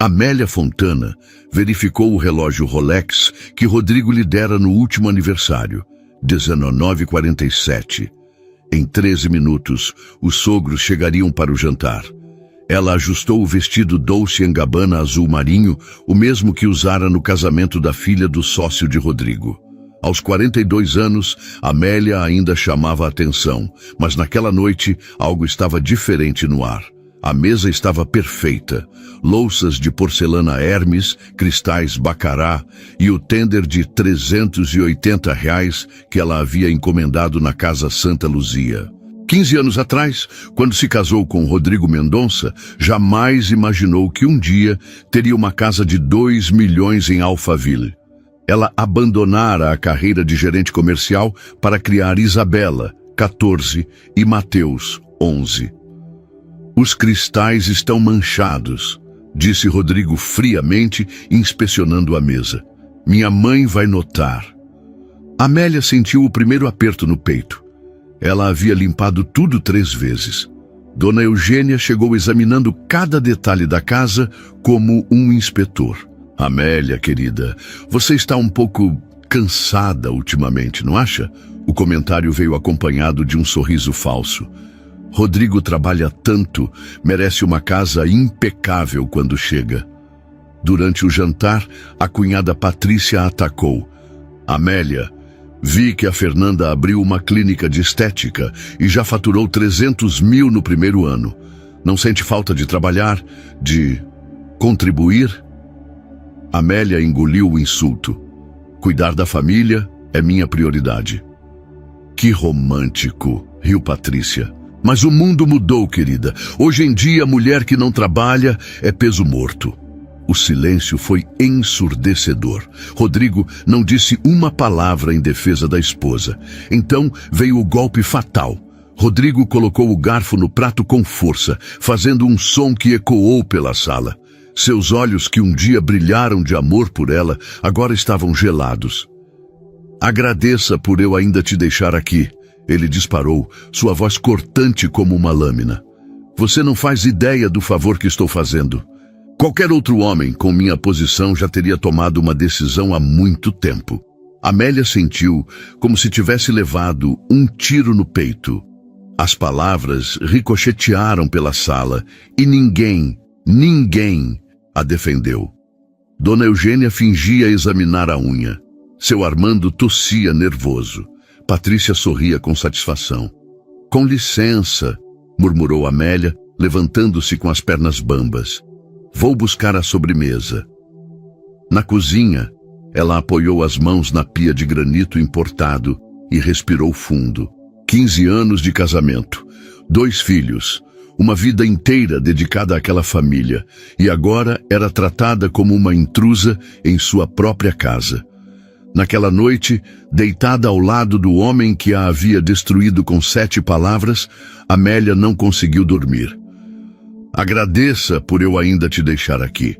Amélia Fontana verificou o relógio Rolex que Rodrigo lhe dera no último aniversário, 19h47. Em 13 minutos, os sogros chegariam para o jantar. Ela ajustou o vestido Dolce & Gabbana azul marinho, o mesmo que usara no casamento da filha do sócio de Rodrigo. Aos 42 anos, Amélia ainda chamava a atenção, mas naquela noite algo estava diferente no ar. A mesa estava perfeita, louças de porcelana Hermes, cristais Baccarat e o tender de R$380 que ela havia encomendado na Casa Santa Luzia. 15 anos atrás, quando se casou com Rodrigo Mendonça, jamais imaginou que um dia teria uma casa de 2 milhões em Alphaville. Ela abandonara a carreira de gerente comercial para criar Isabela, 14, e Mateus, 11. Os cristais estão manchados, disse Rodrigo friamente, inspecionando a mesa. Minha mãe vai notar. Amélia sentiu o primeiro aperto no peito. Ela havia limpado tudo 3 vezes. Dona Eugênia chegou examinando cada detalhe da casa como um inspetor. Amélia, querida, você está um pouco cansada ultimamente, não acha? O comentário veio acompanhado de um sorriso falso. Rodrigo trabalha tanto, merece uma casa impecável quando chega. Durante o jantar, a cunhada Patrícia atacou. Amélia, vi que a Fernanda abriu uma clínica de estética e já faturou 300 mil no primeiro ano. Não sente falta de trabalhar, de contribuir? Amélia engoliu o insulto. Cuidar da família é minha prioridade. Que romântico, riu Patrícia. Mas o mundo mudou, querida. Hoje em dia, a mulher que não trabalha é peso morto. O silêncio foi ensurdecedor. Rodrigo não disse uma palavra em defesa da esposa. Então veio o golpe fatal. Rodrigo colocou o garfo no prato com força, fazendo um som que ecoou pela sala. Seus olhos, que um dia brilharam de amor por ela, agora estavam gelados. Agradeça por eu ainda te deixar aqui. Ele disparou, sua voz cortante como uma lâmina. Você não faz ideia do favor que estou fazendo. Qualquer outro homem com minha posição já teria tomado uma decisão há muito tempo. Amélia sentiu como se tivesse levado um tiro no peito. As palavras ricochetearam pela sala e ninguém a defendeu. Dona Eugênia fingia examinar a unha. Seu Armando tossia nervoso. Patrícia sorria com satisfação. Com licença, murmurou Amélia, levantando-se com as pernas bambas. Vou buscar a sobremesa. Na cozinha, ela apoiou as mãos na pia de granito importado e respirou fundo. 15 anos de casamento, 2 filhos, uma vida inteira dedicada àquela família, e agora era tratada como uma intrusa em sua própria casa. Naquela noite, deitada ao lado do homem que a havia destruído com 7 palavras, Amélia não conseguiu dormir. Agradeça por eu ainda te deixar aqui.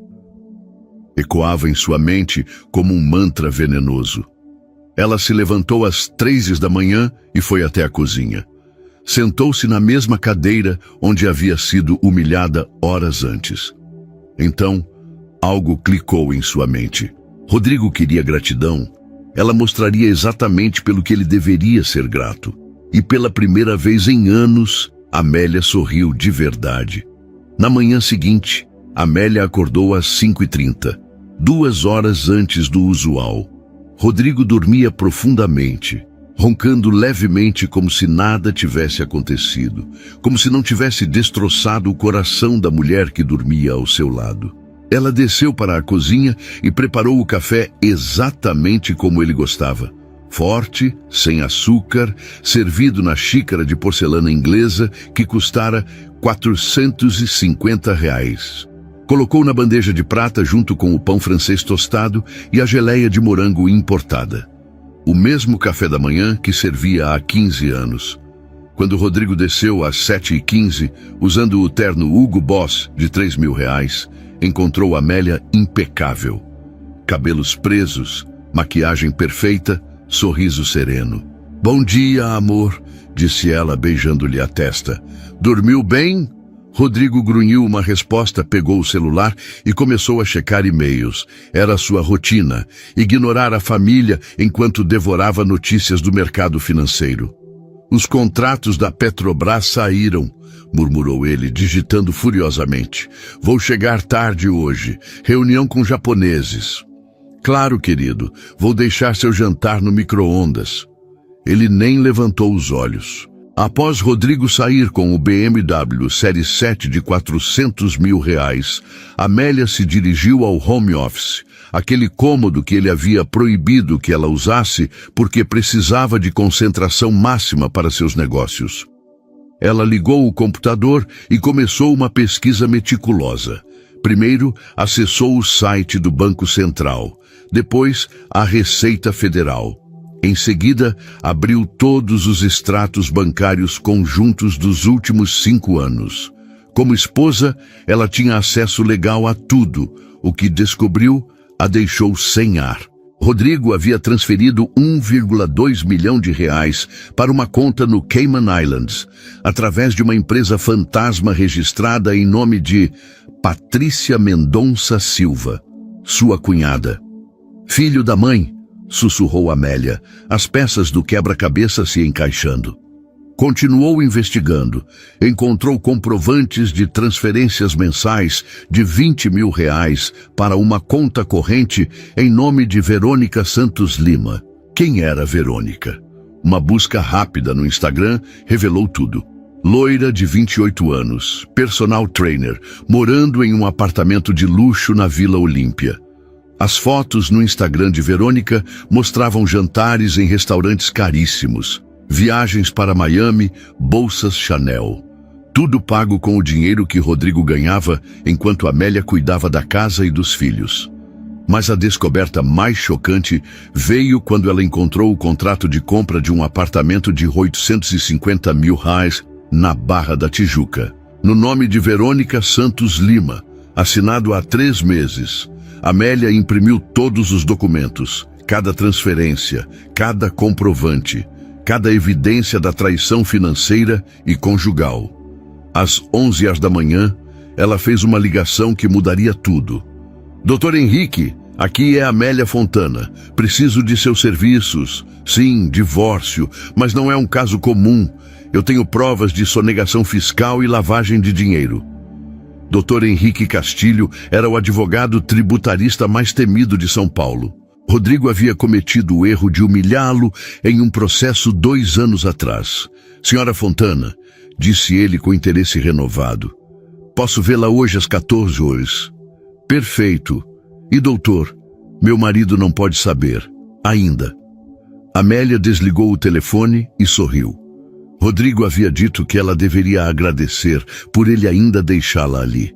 Ecoava em sua mente como um mantra venenoso. Ela se levantou às 3 da manhã e foi até a cozinha. Sentou-se na mesma cadeira onde havia sido humilhada horas antes. Então, algo clicou em sua mente. Rodrigo queria gratidão. Ela mostraria exatamente pelo que ele deveria ser grato. E pela primeira vez em anos, Amélia sorriu de verdade. Na manhã seguinte, Amélia acordou às 5h30, 2 horas antes do usual. Rodrigo dormia profundamente, roncando levemente como se nada tivesse acontecido, como se não tivesse destroçado o coração da mulher que dormia ao seu lado. Ela desceu para a cozinha e preparou o café exatamente como ele gostava. Forte, sem açúcar, servido na xícara de porcelana inglesa que custara R$450. Colocou na bandeja de prata junto com o pão francês tostado e a geleia de morango importada. O mesmo café da manhã que servia há 15 anos. Quando Rodrigo desceu às 7h15, usando o terno Hugo Boss de R$3.000, encontrou Amélia impecável. Cabelos presos, maquiagem perfeita, sorriso sereno. Bom dia, amor, disse ela beijando-lhe a testa. Dormiu bem? Rodrigo grunhiu uma resposta, pegou o celular e começou a checar e-mails. Era sua rotina, ignorar a família enquanto devorava notícias do mercado financeiro. Os contratos da Petrobras saíram, murmurou ele, digitando furiosamente. Vou chegar tarde hoje. Reunião com japoneses. Claro, querido, vou deixar seu jantar no micro-ondas. Ele nem levantou os olhos. Após Rodrigo sair com o BMW Série 7 de R$400 mil, Amélia se dirigiu ao home office, aquele cômodo que ele havia proibido que ela usasse porque precisava de concentração máxima para seus negócios. Ela ligou o computador e começou uma pesquisa meticulosa. Primeiro, acessou o site do Banco Central, depois a Receita Federal. Em seguida, abriu todos os extratos bancários conjuntos dos últimos 5 anos. Como esposa, ela tinha acesso legal a tudo. O que descobriu a deixou sem ar. Rodrigo havia transferido R$1,2 milhão para uma conta no Cayman Islands, através de uma empresa fantasma registrada em nome de Patrícia Mendonça Silva, sua cunhada. Filho da mãe, sussurrou Amélia, as peças do quebra-cabeça se encaixando. Continuou investigando. Encontrou comprovantes de transferências mensais de R$20 mil para uma conta corrente em nome de Verônica Santos Lima. Quem era Verônica? Uma busca rápida no Instagram revelou tudo. Loira de 28 anos, personal trainer, morando em um apartamento de luxo na Vila Olímpia. As fotos no Instagram de Verônica mostravam jantares em restaurantes caríssimos, viagens para Miami, bolsas Chanel. Tudo pago com o dinheiro que Rodrigo ganhava enquanto Amélia cuidava da casa e dos filhos. Mas a descoberta mais chocante veio quando ela encontrou o contrato de compra de um apartamento de R$850 mil na Barra da Tijuca, no nome de Verônica Santos Lima, assinado há 3 meses. Amélia imprimiu todos os documentos, cada transferência, cada comprovante, cada evidência da traição financeira e conjugal. Às 11h da manhã, ela fez uma ligação que mudaria tudo. Doutor Henrique, aqui é Amélia Fontana. Preciso de seus serviços. Sim, divórcio, mas não é um caso comum. Eu tenho provas de sonegação fiscal e lavagem de dinheiro. Dr. Henrique Castilho era o advogado tributarista mais temido de São Paulo. Rodrigo havia cometido o erro de humilhá-lo em um processo 2 anos atrás. Senhora Fontana, disse ele com interesse renovado. Posso vê-la hoje às 14 horas. Perfeito. E doutor, meu marido não pode saber. Ainda. Amélia desligou o telefone e sorriu. Rodrigo havia dito que ela deveria agradecer por ele ainda deixá-la ali.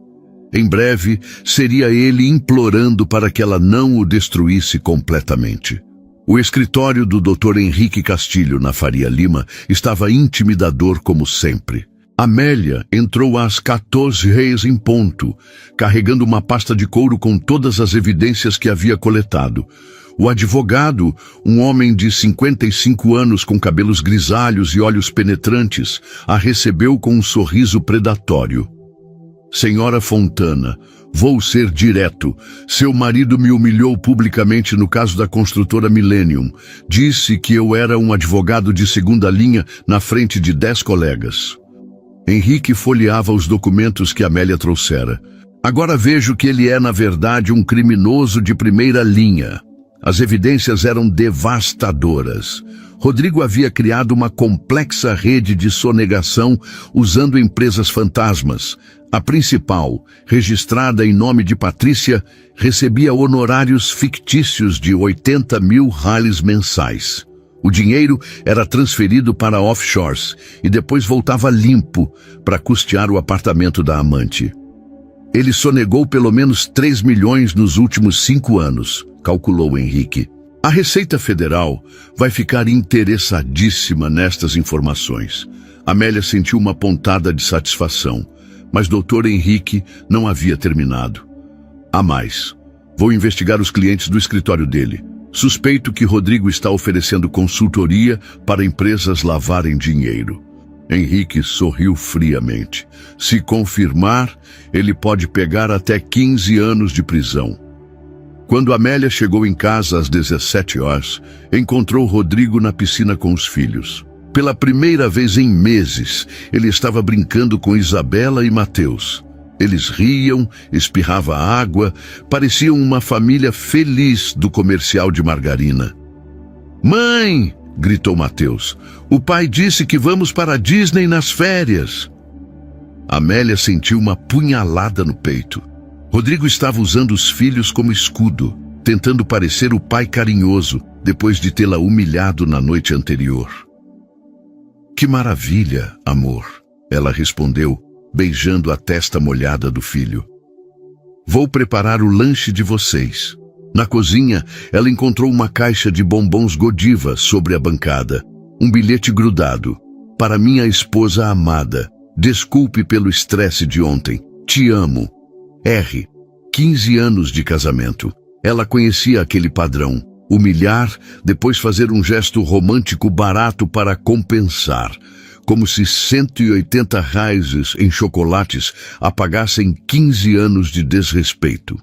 Em breve, seria ele implorando para que ela não o destruísse completamente. O escritório do Dr. Henrique Castilho, na Faria Lima, estava intimidador como sempre. Amélia entrou às 14h em ponto, carregando uma pasta de couro com todas as evidências que havia coletado. O advogado, um homem de 55 anos com cabelos grisalhos e olhos penetrantes, a recebeu com um sorriso predatório. Senhora Fontana, vou ser direto. Seu marido me humilhou publicamente no caso da construtora Millennium. Disse que eu era um advogado de segunda linha na frente de 10 colegas. Henrique folheava os documentos que Amélia trouxera. Agora vejo que ele é, na verdade, um criminoso de primeira linha. As evidências eram devastadoras. Rodrigo havia criado uma complexa rede de sonegação usando empresas fantasmas. A principal, registrada em nome de Patrícia, recebia honorários fictícios de R$80 mil mensais. O dinheiro era transferido para offshores e depois voltava limpo para custear o apartamento da amante. Ele sonegou pelo menos 3 milhões nos últimos 5 anos, calculou Henrique. A Receita Federal vai ficar interessadíssima nestas informações. Amélia sentiu uma pontada de satisfação, mas Dr. Henrique não havia terminado. Há mais. Vou investigar os clientes do escritório dele. Suspeito que Rodrigo está oferecendo consultoria para empresas lavarem dinheiro. Henrique sorriu friamente. Se confirmar, ele pode pegar até 15 anos de prisão. Quando Amélia chegou em casa às 17 horas, encontrou Rodrigo na piscina com os filhos. Pela primeira vez em meses, ele estava brincando com Isabela e Mateus. Eles riam, espirrava água, pareciam uma família feliz do comercial de margarina. "Mãe!" gritou Mateus. "O pai disse que vamos para a Disney nas férias." Amélia sentiu uma punhalada no peito. Rodrigo estava usando os filhos como escudo, tentando parecer o pai carinhoso, depois de tê-la humilhado na noite anterior. "Que maravilha, amor," ela respondeu, beijando a testa molhada do filho. "Vou preparar o lanche de vocês." Na cozinha, ela encontrou uma caixa de bombons Godiva sobre a bancada. Um bilhete grudado. "Para minha esposa amada. Desculpe pelo estresse de ontem. Te amo. R. 15 anos de casamento." Ela conhecia aquele padrão. Humilhar, depois fazer um gesto romântico barato para compensar. Como se 180 raízes em chocolates apagassem 15 anos de desrespeito.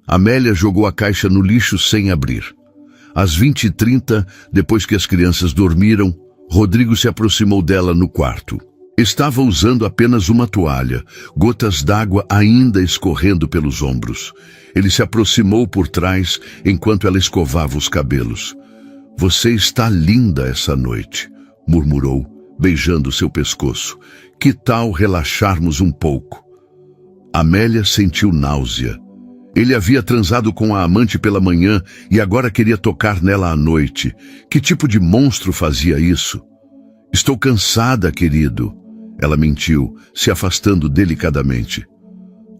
Amélia jogou a caixa no lixo sem abrir. Às 20h30, depois que as crianças dormiram, Rodrigo se aproximou dela no quarto. Estava usando apenas uma toalha, gotas d'água ainda escorrendo pelos ombros. Ele se aproximou por trás enquanto ela escovava os cabelos. "Você está linda essa noite," murmurou, beijando seu pescoço. "Que tal relaxarmos um pouco?" Amélia sentiu náusea. Ele havia transado com a amante pela manhã e agora queria tocar nela à noite. Que tipo de monstro fazia isso? "Estou cansada, querido." Ela mentiu, se afastando delicadamente.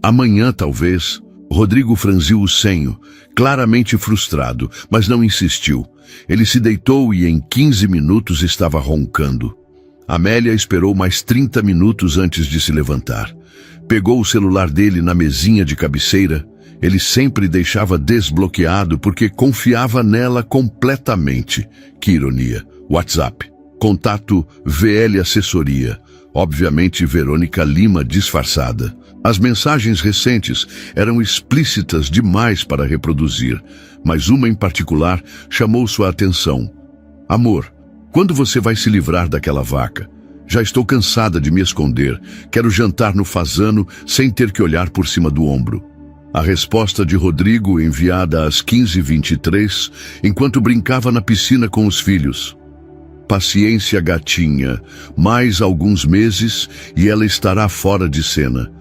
"Amanhã, talvez." Rodrigo franziu o senho, claramente frustrado, mas não insistiu. Ele se deitou e em 15 minutos estava roncando. Amélia esperou mais 30 minutos antes de se levantar. Pegou o celular dele na mesinha de cabeceira. Ele sempre deixava desbloqueado porque confiava nela completamente. Que ironia. WhatsApp. Contato VL Assessoria. Obviamente Verônica Lima disfarçada. As mensagens recentes eram explícitas demais para reproduzir, mas uma em particular chamou sua atenção. "Amor, quando você vai se livrar daquela vaca? Já estou cansada de me esconder. Quero jantar no Fazano sem ter que olhar por cima do ombro." A resposta de Rodrigo, enviada às 15h23, enquanto brincava na piscina com os filhos. "Paciência, gatinha. Mais alguns meses e ela estará fora de cena.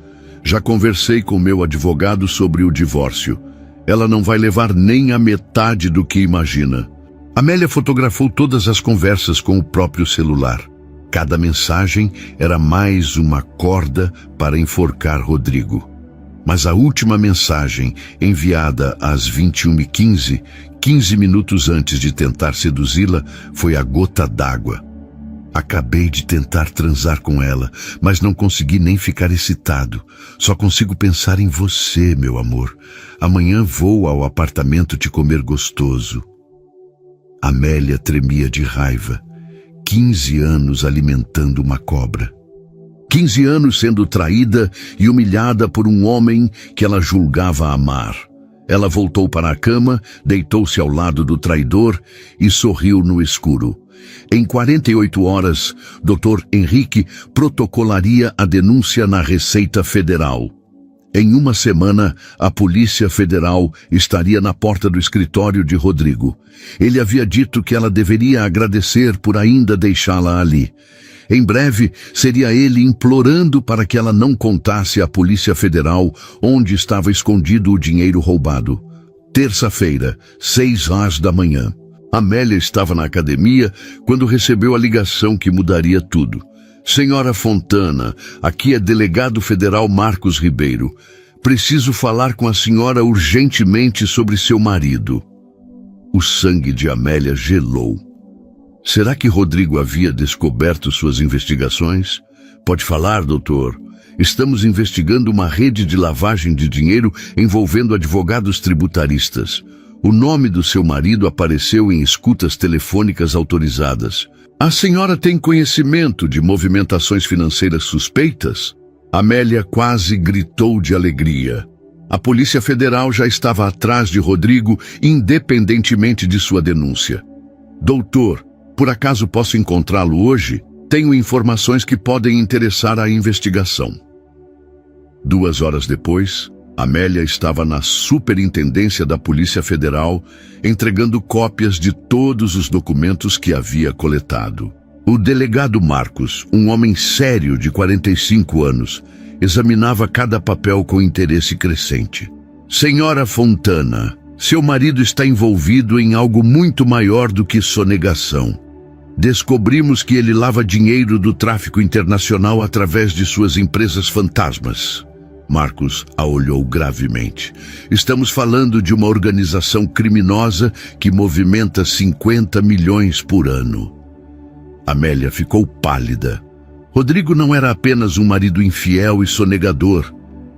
Já conversei com meu advogado sobre o divórcio. Ela não vai levar nem a metade do que imagina." Amélia fotografou todas as conversas com o próprio celular. Cada mensagem era mais uma corda para enforcar Rodrigo. Mas a última mensagem, enviada às 21h15, 15 minutos antes de tentar seduzi-la, foi a gota d'água. "Acabei de tentar transar com ela, mas não consegui nem ficar excitado. Só consigo pensar em você, meu amor. Amanhã vou ao apartamento te comer gostoso." Amélia tremia de raiva. 15 anos alimentando uma cobra. 15 anos sendo traída e humilhada por um homem que ela julgava amar. Ela voltou para a cama, deitou-se ao lado do traidor e sorriu no escuro. Em 48 horas, Dr. Henrique protocolaria a denúncia na Receita Federal. Em uma semana, a Polícia Federal estaria na porta do escritório de Rodrigo. Ele havia dito que ela deveria agradecer por ainda deixá-la ali. Em breve, seria ele implorando para que ela não contasse à Polícia Federal onde estava escondido o dinheiro roubado. Terça-feira, 6h da manhã. Amélia estava na academia quando recebeu a ligação que mudaria tudo. "Senhora Fontana, aqui é delegado federal Marcos Ribeiro. Preciso falar com a senhora urgentemente sobre seu marido." O sangue de Amélia gelou. Será que Rodrigo havia descoberto suas investigações? "Pode falar, doutor. Estamos investigando uma rede de lavagem de dinheiro envolvendo advogados tributaristas. O nome do seu marido apareceu em escutas telefônicas autorizadas. A senhora tem conhecimento de movimentações financeiras suspeitas? Amélia quase gritou de alegria. A Polícia Federal já estava atrás de Rodrigo, independentemente de sua denúncia. Doutor, por acaso posso encontrá-lo hoje? Tenho informações que podem interessar a investigação. 2 horas depois, Amélia estava na Superintendência da Polícia Federal, entregando cópias de todos os documentos que havia coletado. O delegado Marcos, um homem sério de 45 anos, examinava cada papel com interesse crescente. Senhora Fontana, seu marido está envolvido em algo muito maior do que sonegação. Descobrimos que ele lava dinheiro do tráfico internacional através de suas empresas fantasmas. Marcos a olhou gravemente. Estamos falando de uma organização criminosa que movimenta 50 milhões por ano. Amélia ficou pálida. Rodrigo não era apenas um marido infiel e sonegador.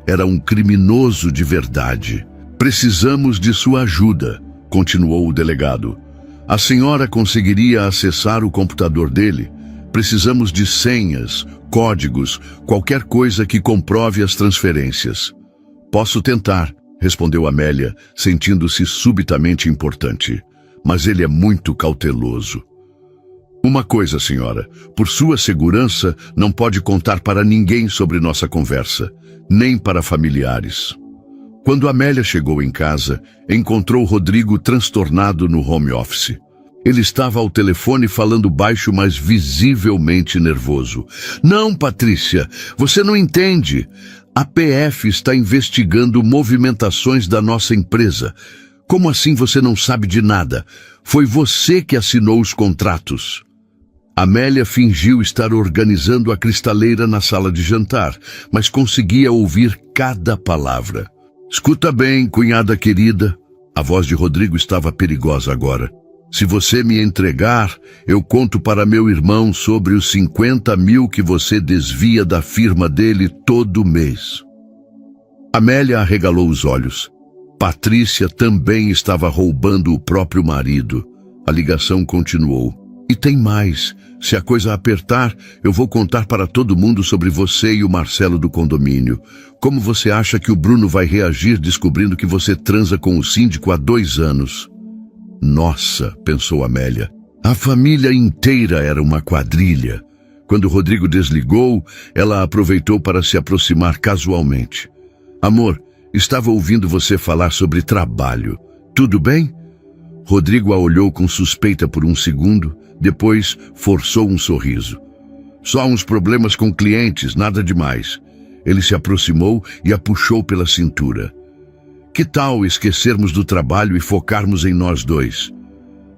Era um criminoso de verdade. Precisamos de sua ajuda, continuou o delegado. A senhora conseguiria acessar o computador dele? Precisamos de senhas, códigos, qualquer coisa que comprove as transferências. Posso tentar, respondeu Amélia, sentindo-se subitamente importante. Mas ele é muito cauteloso. Uma coisa, senhora, por sua segurança, não pode contar para ninguém sobre nossa conversa, nem para familiares. Quando Amélia chegou em casa, encontrou Rodrigo transtornado no home office. Ele estava ao telefone falando baixo, mas visivelmente nervoso. Não, Patrícia, você não entende. A PF está investigando movimentações da nossa empresa. Como assim você não sabe de nada? Foi você que assinou os contratos. Amélia fingiu estar organizando a cristaleira na sala de jantar, mas conseguia ouvir cada palavra. Escuta bem, cunhada querida. A voz de Rodrigo estava perigosa agora. Se você me entregar, eu conto para meu irmão sobre os 50 mil que você desvia da firma dele todo mês. Amélia arregalou os olhos. Patrícia também estava roubando o próprio marido. A ligação continuou. E tem mais. Se a coisa apertar, eu vou contar para todo mundo sobre você e o Marcelo do condomínio. Como você acha que o Bruno vai reagir descobrindo que você transa com o síndico há 2 anos? Nossa, pensou Amélia. A família inteira era uma quadrilha. Quando Rodrigo desligou, ela aproveitou para se aproximar casualmente. Amor, estava ouvindo você falar sobre trabalho. Tudo bem? Rodrigo a olhou com suspeita por um segundo, depois forçou um sorriso. Só uns problemas com clientes, nada demais. Ele se aproximou e a puxou pela cintura. Que tal esquecermos do trabalho e focarmos em nós dois?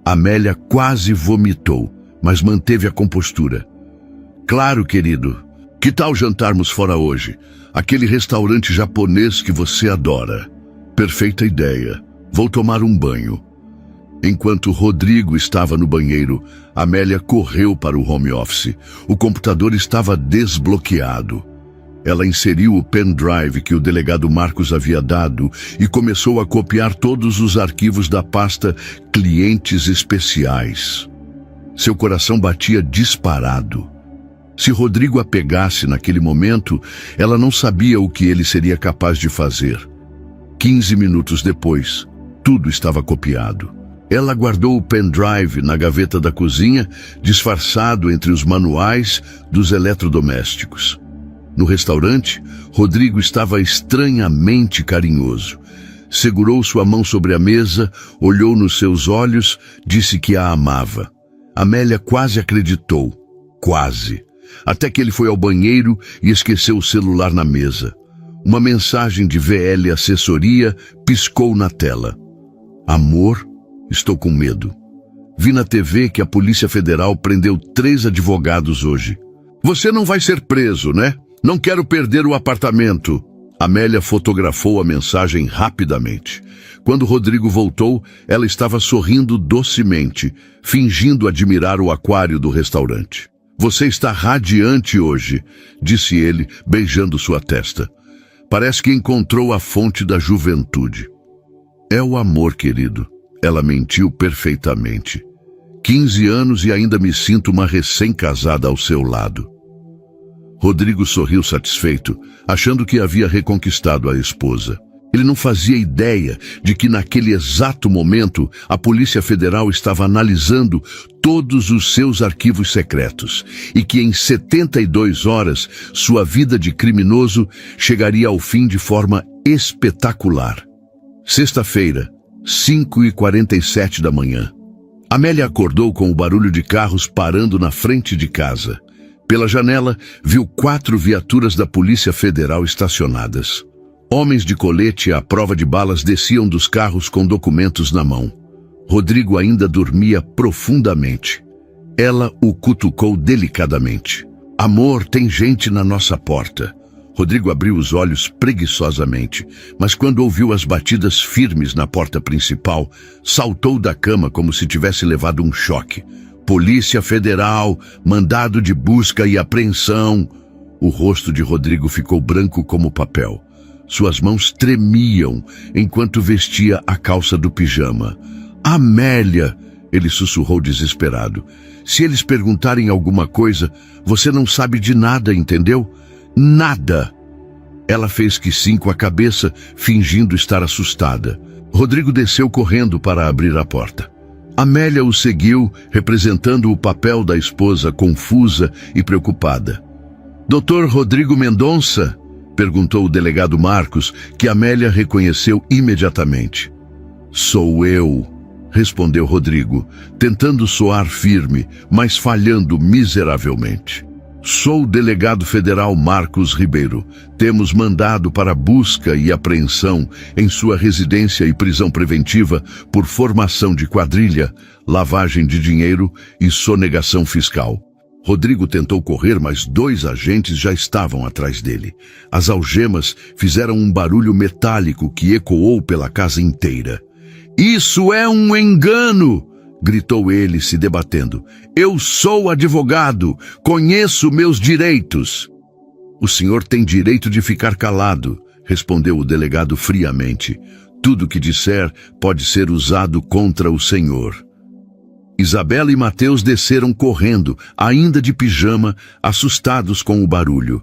Amélia quase vomitou, mas manteve a compostura. Claro, querido. Que tal jantarmos fora hoje? Aquele restaurante japonês que você adora. Perfeita ideia. Vou tomar um banho. Enquanto Rodrigo estava no banheiro, Amélia correu para o home office. O computador estava desbloqueado. Ela inseriu o pendrive que o delegado Marcos havia dado e começou a copiar todos os arquivos da pasta Clientes Especiais. Seu coração batia disparado. Se Rodrigo a pegasse naquele momento, ela não sabia o que ele seria capaz de fazer. 15 minutos depois, tudo estava copiado. Ela guardou o pendrive na gaveta da cozinha, disfarçado entre os manuais dos eletrodomésticos. No restaurante, Rodrigo estava estranhamente carinhoso. Segurou sua mão sobre a mesa, olhou nos seus olhos, disse que a amava. Amélia quase acreditou. Quase. Até que ele foi ao banheiro e esqueceu o celular na mesa. Uma mensagem de VL Assessoria piscou na tela. Amor, estou com medo. Vi na TV que a Polícia Federal prendeu 3 advogados hoje. Você não vai ser preso, né? Não quero perder o apartamento. Amélia fotografou a mensagem rapidamente. Quando Rodrigo voltou, ela estava sorrindo docemente, fingindo admirar o aquário do restaurante. Você está radiante hoje, disse ele, beijando sua testa. Parece que encontrou a fonte da juventude. É o amor, querido. Ela mentiu perfeitamente. 15 anos e ainda me sinto uma recém-casada ao seu lado. Rodrigo sorriu satisfeito, achando que havia reconquistado a esposa. Ele não fazia ideia de que naquele exato momento a Polícia Federal estava analisando todos os seus arquivos secretos e que em 72 horas sua vida de criminoso chegaria ao fim de forma espetacular. Sexta-feira, 5h47 da manhã. Amélia acordou com o barulho de carros parando na frente de casa. Pela janela, viu 4 viaturas da Polícia Federal estacionadas. Homens de colete à prova de balas desciam dos carros com documentos na mão. Rodrigo ainda dormia profundamente. Ela o cutucou delicadamente. Amor, tem gente na nossa porta. Rodrigo abriu os olhos preguiçosamente, mas quando ouviu as batidas firmes na porta principal, saltou da cama como se tivesse levado um choque. Polícia Federal, mandado de busca e apreensão. O rosto de Rodrigo ficou branco como papel. Suas mãos tremiam enquanto vestia a calça do pijama. Amélia, ele sussurrou desesperado. Se eles perguntarem alguma coisa, você não sabe de nada, entendeu? Nada. Ela fez que sim com a cabeça, fingindo estar assustada. Rodrigo desceu correndo para abrir a porta. Amélia o seguiu, representando o papel da esposa confusa e preocupada. Dr. Rodrigo Mendonça? Perguntou o delegado Marcos, que Amélia reconheceu imediatamente. Sou eu, respondeu Rodrigo, tentando soar firme, mas falhando miseravelmente. Sou o delegado federal Marcos Ribeiro. Temos mandado para busca e apreensão em sua residência e prisão preventiva por formação de quadrilha, lavagem de dinheiro e sonegação fiscal. Rodrigo tentou correr, mas 2 agentes já estavam atrás dele. As algemas fizeram um barulho metálico que ecoou pela casa inteira. Isso é um engano! Gritou ele, se debatendo. Eu sou advogado, conheço meus direitos. O senhor tem direito de ficar calado, respondeu o delegado friamente. Tudo que disser pode ser usado contra o senhor. Isabela e Mateus desceram correndo, ainda de pijama, assustados com o barulho.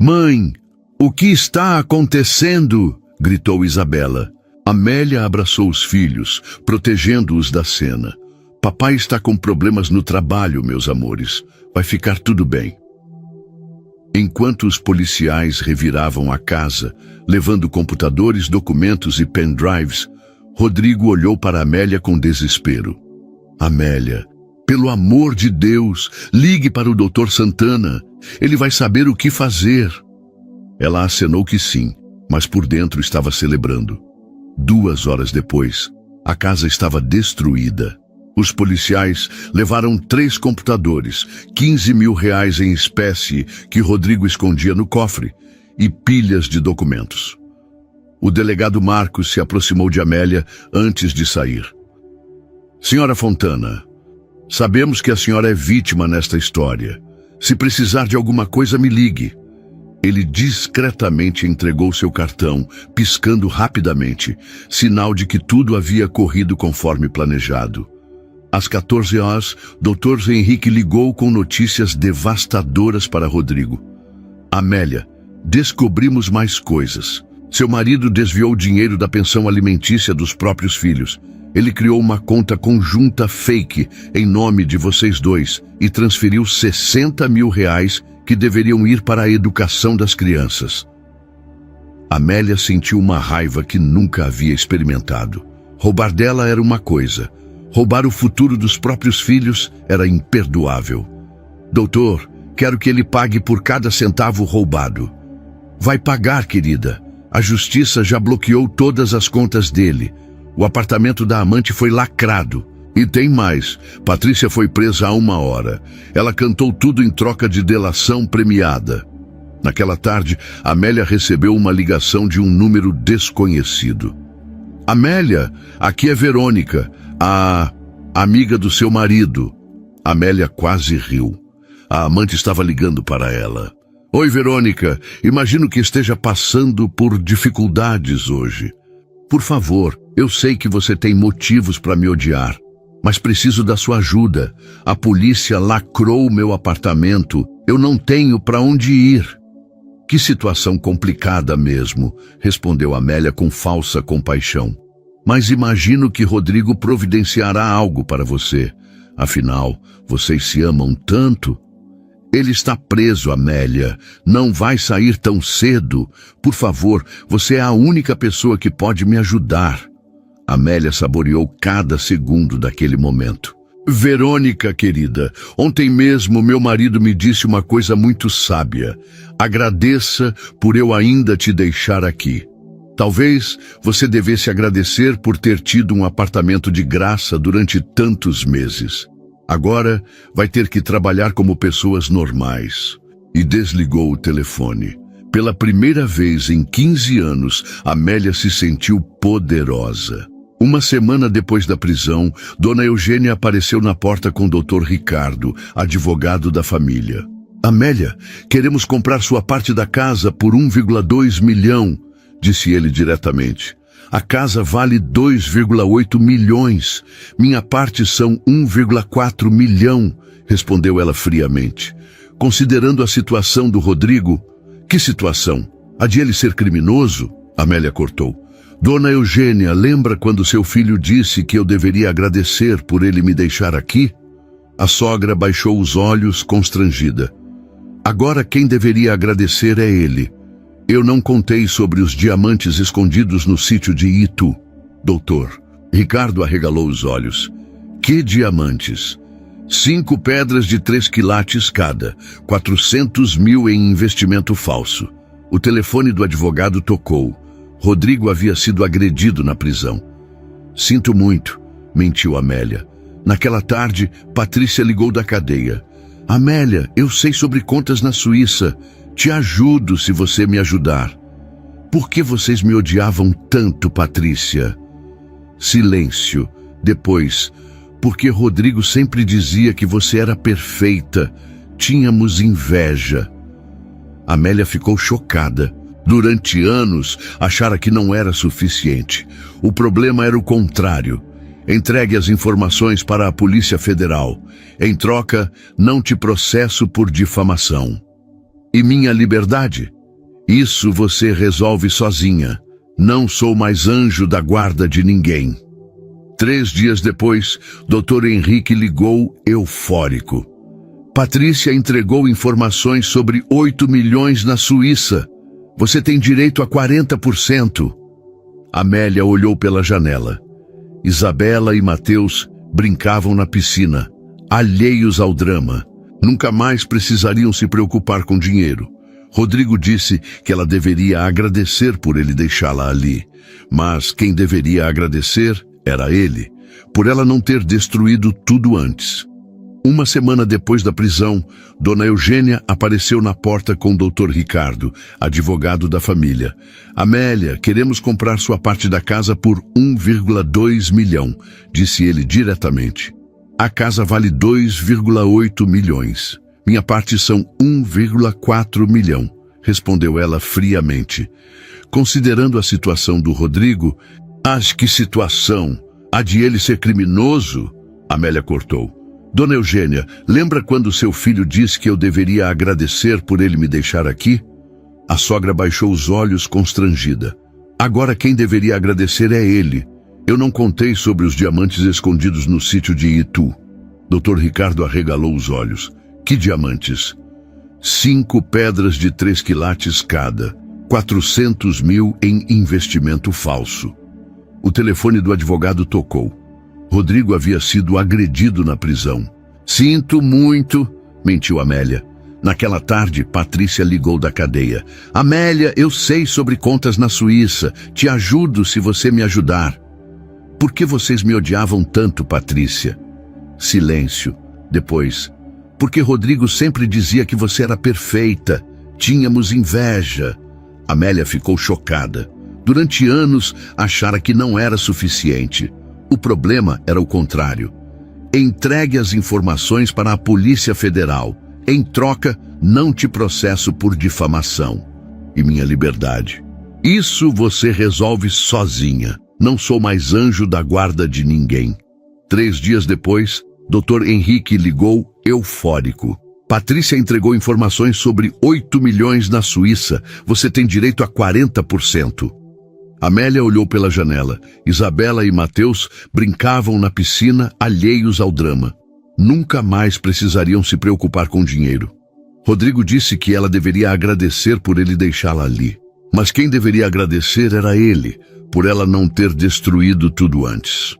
Mãe, o que está acontecendo? Gritou Isabela. Amélia abraçou os filhos, protegendo-os da cena. Papai está com problemas no trabalho, meus amores. Vai ficar tudo bem. Enquanto os policiais reviravam a casa, levando computadores, documentos e pendrives, Rodrigo olhou para Amélia com desespero. Amélia, pelo amor de Deus, ligue para o Dr. Santana. Ele vai saber o que fazer. Ela acenou que sim, mas por dentro estava celebrando. 2 horas depois, a casa estava destruída. Os policiais levaram 3 computadores, 15 mil reais em espécie que Rodrigo escondia no cofre e pilhas de documentos. O delegado Marcos se aproximou de Amélia antes de sair. Senhora Fontana, sabemos que a senhora é vítima nesta história. Se precisar de alguma coisa, me ligue. Ele discretamente entregou seu cartão, piscando rapidamente, sinal de que tudo havia corrido conforme planejado. Às 14 horas, Dr. Henrique ligou com notícias devastadoras para Rodrigo. Amélia, descobrimos mais coisas. Seu marido desviou dinheiro da pensão alimentícia dos próprios filhos. Ele criou uma conta conjunta fake em nome de vocês 2 e transferiu 60 mil reais que deveriam ir para a educação das crianças. Amélia sentiu uma raiva que nunca havia experimentado. Roubar dela era uma coisa. Roubar o futuro dos próprios filhos era imperdoável. Doutor, quero que ele pague por cada centavo roubado. Vai pagar, querida. A justiça já bloqueou todas as contas dele. O apartamento da amante foi lacrado. E tem mais. Patrícia foi presa há 1 hora. Ela cantou tudo em troca de delação premiada. Naquela tarde, Amélia recebeu uma ligação de um número desconhecido. Amélia, aqui é Verônica, a amiga do seu marido. Amélia quase riu. A amante estava ligando para ela. Oi, Verônica, imagino que esteja passando por dificuldades hoje. Por favor, eu sei que você tem motivos para me odiar. Mas preciso da sua ajuda. A polícia lacrou meu apartamento. Eu não tenho para onde ir. Que situação complicada mesmo, respondeu Amélia com falsa compaixão. Mas imagino que Rodrigo providenciará algo para você. Afinal, vocês se amam tanto. Ele está preso, Amélia. Não vai sair tão cedo. Por favor, você é a única pessoa que pode me ajudar. Amélia saboreou cada segundo daquele momento. Verônica, querida, ontem mesmo meu marido me disse uma coisa muito sábia. Agradeça por eu ainda te deixar aqui. Talvez você devesse agradecer por ter tido um apartamento de graça durante tantos meses. Agora vai ter que trabalhar como pessoas normais. E desligou o telefone. Pela primeira vez em 15 anos, Amélia se sentiu poderosa. Uma semana depois da prisão, Dona Eugênia apareceu na porta com o Dr. Ricardo, advogado da família. Amélia, queremos comprar sua parte da casa por 1,2 milhão, disse ele diretamente. A casa vale 2,8 milhões. Minha parte são 1,4 milhão, respondeu ela friamente. Considerando a situação do Rodrigo... Que situação? A de ele ser criminoso? Amélia cortou. Dona Eugênia, lembra quando seu filho disse que eu deveria agradecer por ele me deixar aqui? A sogra baixou os olhos, constrangida. Agora quem deveria agradecer é ele. Eu não contei sobre os diamantes escondidos no sítio de Itu. Doutor, Ricardo arregalou os olhos. Que diamantes? 5 pedras de 3 quilates cada, 400 mil em investimento falso. O telefone do advogado tocou. Rodrigo havia sido agredido na prisão. Sinto muito, mentiu Amélia. Naquela tarde, Patrícia ligou da cadeia. Amélia, eu sei sobre contas na Suíça. Te ajudo se você me ajudar. Por que vocês me odiavam tanto, Patrícia? Silêncio. Depois, porque Rodrigo sempre dizia que você era perfeita. Tínhamos inveja. Amélia ficou chocada. Durante anos, achara que não era suficiente. O problema era o contrário. Entregue as informações para a Polícia Federal. Em troca, não te processo por difamação. E minha liberdade? Isso você resolve sozinha. Não sou mais anjo da guarda de ninguém. 3 dias depois, Dr. Henrique ligou eufórico. Patrícia entregou informações sobre 8 milhões na Suíça. Você tem direito a 40%. Amélia olhou pela janela. Isabela e Mateus brincavam na piscina, alheios ao drama. Nunca mais precisariam se preocupar com dinheiro. Rodrigo disse que ela deveria agradecer por ele deixá-la ali. Mas quem deveria agradecer era ele, por ela não ter destruído tudo antes. Uma semana depois da prisão, Dona Eugênia apareceu na porta com o Dr. Ricardo, advogado da família. Amélia, queremos comprar sua parte da casa por 1,2 milhão, disse ele diretamente. A casa vale 2,8 milhões. Minha parte são 1,4 milhão, respondeu ela friamente. Considerando a situação do Rodrigo, acho que situação, a de ele ser criminoso, Amélia cortou. Dona Eugênia, lembra quando seu filho disse que eu deveria agradecer por ele me deixar aqui? A sogra baixou os olhos constrangida. Agora quem deveria agradecer é ele. Eu não contei sobre os diamantes escondidos no sítio de Itu. Dr. Ricardo arregalou os olhos. Que diamantes? 5 pedras de 3 quilates cada, 400 mil em investimento falso. O telefone do advogado tocou. Rodrigo havia sido agredido na prisão. Sinto muito, mentiu Amélia. Naquela tarde, Patrícia ligou da cadeia. Amélia, eu sei sobre contas na Suíça. Te ajudo se você me ajudar. Por que vocês me odiavam tanto, Patrícia? Silêncio. Depois, porque Rodrigo sempre dizia que você era perfeita. Tínhamos inveja. Amélia ficou chocada. Durante anos, achara que não era suficiente. O problema era o contrário. Entregue as informações para a Polícia Federal. Em troca, não te processo por difamação. E minha liberdade. Isso você resolve sozinha. Não sou mais anjo da guarda de ninguém. 3 dias depois, Dr. Henrique ligou eufórico. Patrícia entregou informações sobre 8 milhões na Suíça. Você tem direito a 40%. Amélia olhou pela janela. Isabela e Mateus brincavam na piscina, alheios ao drama. Nunca mais precisariam se preocupar com dinheiro. Rodrigo disse que ela deveria agradecer por ele deixá-la ali. Mas quem deveria agradecer era ele, por ela não ter destruído tudo antes.